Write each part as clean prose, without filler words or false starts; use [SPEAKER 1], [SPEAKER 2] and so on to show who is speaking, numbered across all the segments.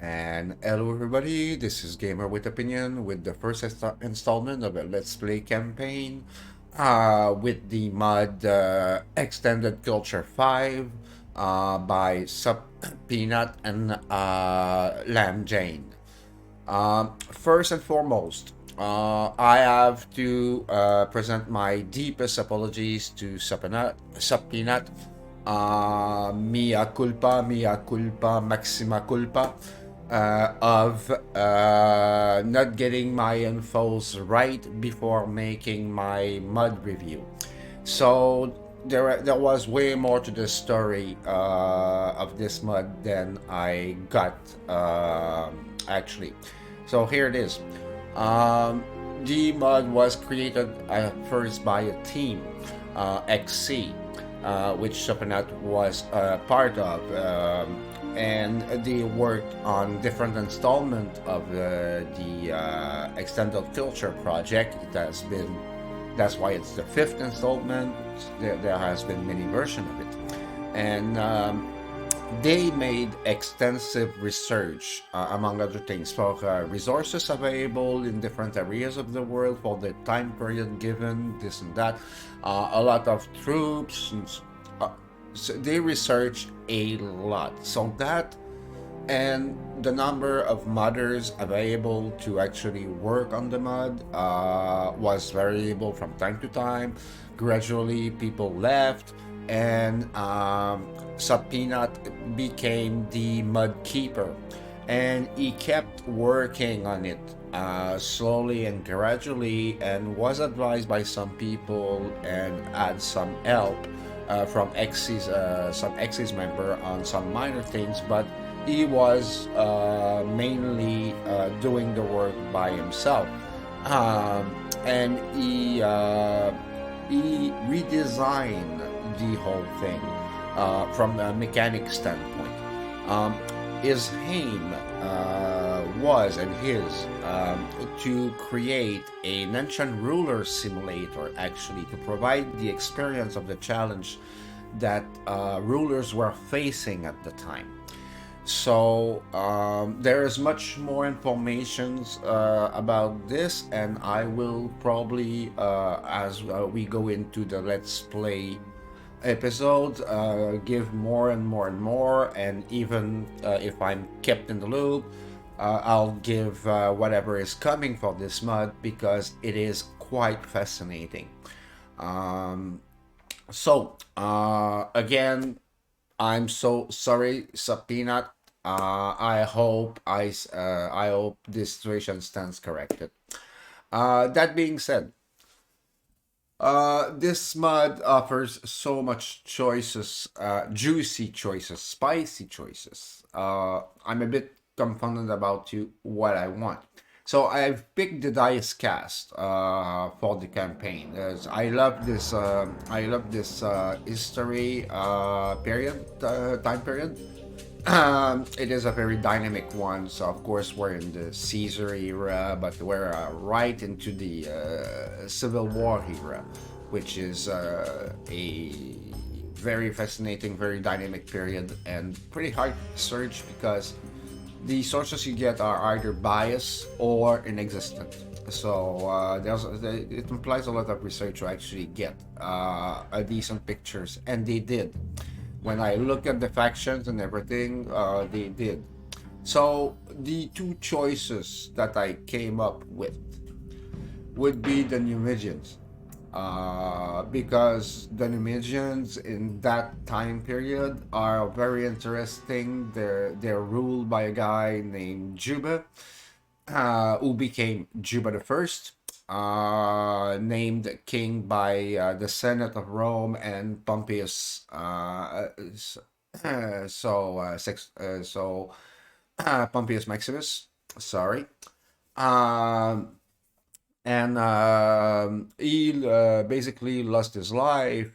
[SPEAKER 1] And hello everybody, this is Gamer with Opinion with the first installment of a Let's Play campaign with the mod Extended Culture 5 by Sub Peanut and Lamb Jane. First and foremost, I have to present my deepest apologies to Sub Peanut. Mea culpa, maxima culpa of not getting my infos right before making my mud review. So there was way more to the story of this mud than I got actually. So here it is. Um, the mud was created first by a team, XC, which Chopinat was part of. And they worked on different installment of the extended culture project. That's why it's the fifth installment. There has been many versions of it, and they made extensive research, among other things, for resources available in different areas of the world for the time period given, this and that. A lot of troops. So they researched a lot. So that and the number of modders available to actually work on the mod was variable from time to time. Gradually, people left, and Subpeanut became the mud keeper, and he kept working on it slowly and gradually, and was advised by some people and had some help from some X's member on some minor things, but he was mainly doing the work by himself, and he redesigned the whole thing from a mechanic standpoint. Um, his aim was and his to create an ancient ruler simulator, actually, to provide the experience of the challenge that rulers were facing at the time. So there is much more information about this, and I will probably, as we go into the Let's Play episode, give more and more and more, and even if I'm kept in the loop, I'll give whatever is coming for this mod because it is quite fascinating. Um, again, I'm so sorry, Subpeanut. I hope this situation stands corrected. That being said, this mod offers so much choices, juicy choices, spicy choices. I'm a bit confounded about what I want. So I've picked the dice cast for the campaign. I love this. I love this history time period. It is a very dynamic one. So of course we're in the Caesar era, but we're right into the Civil War era, which is a very fascinating, very dynamic period and pretty hard to search because the sources you get are either biased or inexistent. So it implies a lot of research to actually get a decent pictures, and they did. When I look at the factions and everything, they did. So the two choices that I came up with would be the Numidians, because the Numidians in that time period are very interesting. They're ruled by a guy named Juba, who became Juba the First, named king by the Senate of Rome and Pompeius. Pompeius Maximus. Sorry. Um, and he basically lost his life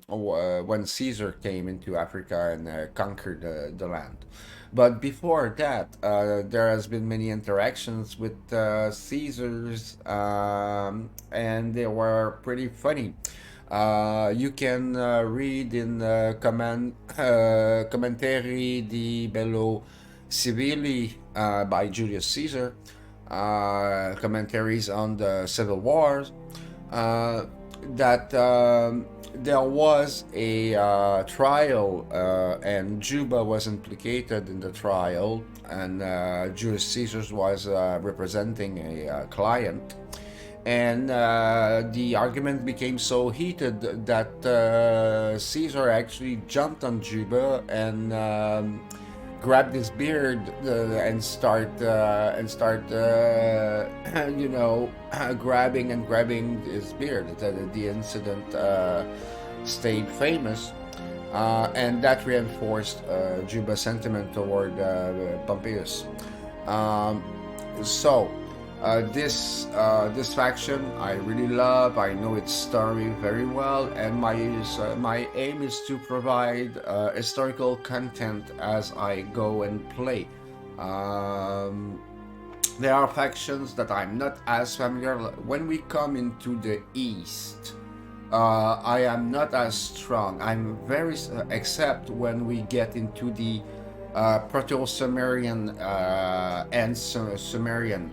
[SPEAKER 1] when Caesar came into Africa and conquered the land. But before that, there has been many interactions with Caesars, and they were pretty funny. You can read in commentary di bello severely by Julius Caesar, commentaries on the civil wars, uh, that there was a trial, and Juba was implicated in the trial, and Julius Caesar was representing a client. And the argument became so heated that Caesar actually jumped on Juba and grabbed his beard and start you know grabbing his beard. The incident stayed famous, and that reinforced Juba's sentiment toward Pompeius. Um, so this faction I really love. I know its story very well, and my aim is to provide historical content as I go and play. Um, there are factions that I'm not as familiar. When we come into the east, I am not as strong. I'm very, except when we get into the Proto-Sumerian and Sumerian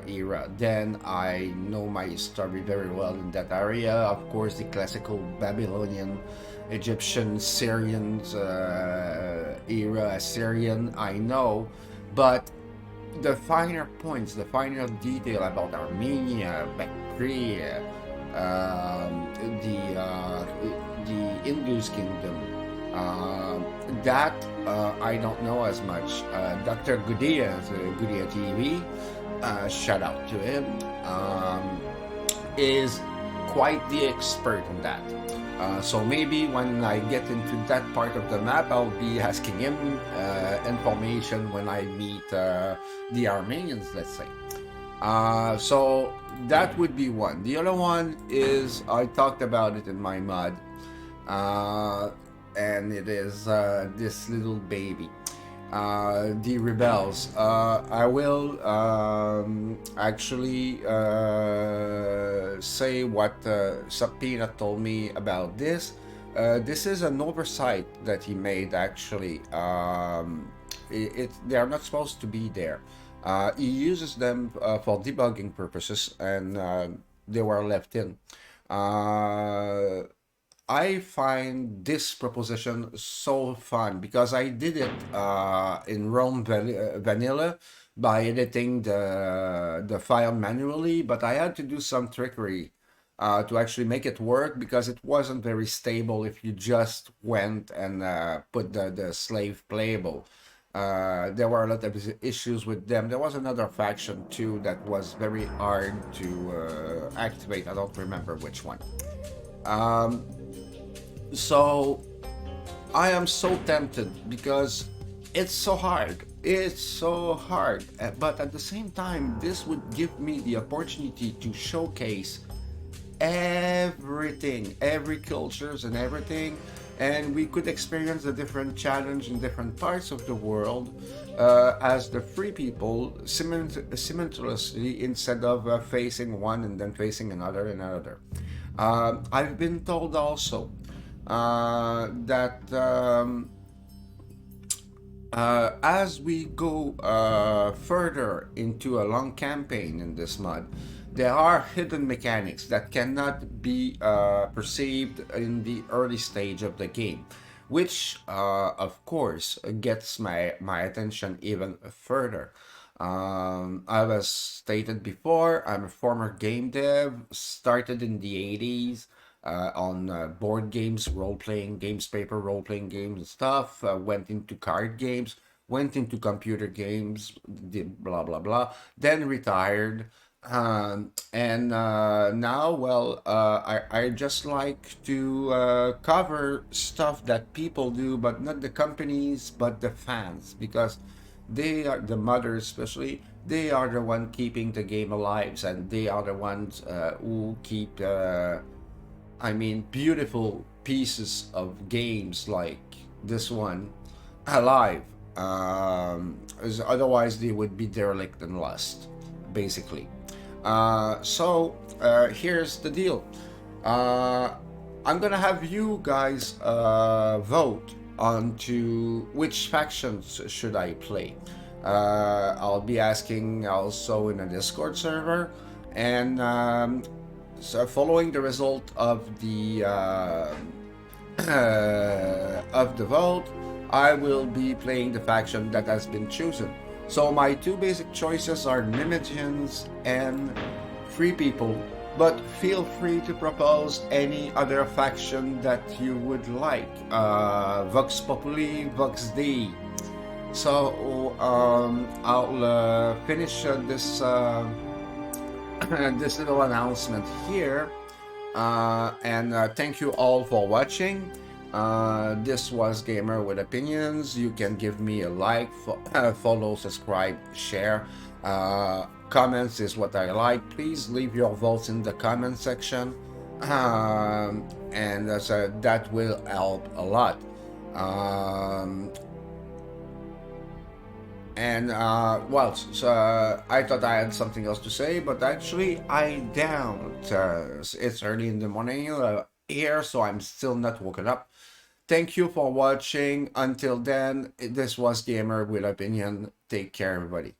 [SPEAKER 1] era. Then I know my story very well in that area. Of course, the classical Babylonian, Egyptian, Syrian era, Assyrian, I know. But the finer points, the finer detail about Armenia, Bactria, um, the uh, the Indus kingdom. That I don't know as much. Dr. Gudea, Gudea TV, shout out to him, is quite the expert in that. So maybe when I get into that part of the map, I'll be asking him information when I meet the Armenians, let's say. So that would be one. The other one is, I talked about it in my mod, uh, and it is this little baby, the rebels. I will actually say what Sapina told me about this. This is an oversight that he made, actually. They are not supposed to be there. He uses them for debugging purposes, and they were left in. Uh, I find this proposition so fun because I did it in Rome Vanilla by editing the file manually, but I had to do some trickery to actually make it work because it wasn't very stable if you just went and put the slave playable. There were a lot of issues with them. There was another faction too that was very hard to activate. I don't remember which one. Um, so I am so tempted because it's so hard. It's so hard. But at the same time, this would give me the opportunity to showcase everything, every cultures and everything, and we could experience the different challenge in different parts of the world as the free people simultaneously, instead of facing one and then facing another and another. I've been told also that as we go further into a long campaign in this mod, there are hidden mechanics that cannot be perceived in the early stage of the game, which, of course, gets my attention even further. I was stated before, I'm a former game dev, started in the 80s on board games, role-playing games, paper role-playing games and stuff, went into card games, went into computer games, did blah, blah, blah, then retired. And now, well, I just like to cover stuff that people do, but not the companies, but the fans, because they are the mothers, especially. They are the one keeping the game alive, and they are the ones who keep, I mean, beautiful pieces of games like this one alive. Otherwise, they would be derelict and lost, basically. So here's the deal. Uh, I'm gonna have you guys vote on to which factions should I play. I'll be asking also in a Discord server, and so following the result of the vote, I will be playing the faction that has been chosen. So my two basic choices are Mimetians and Free People, but feel free to propose any other faction that you would like. Vox Populi, Vox Dei. So I'll finish this little announcement here. And thank you all for watching. This was Gamer with Opinions. You can give me a like, follow, subscribe, share. Comments is what I like. Please leave your votes in the comment section, and that will help a lot. And well, so, I thought I had something else to say, but actually I don't. It's early in the morning here, so I'm still not woken up. Thank you for watching. Until then, this was Gamer with Opinion. Take care, everybody.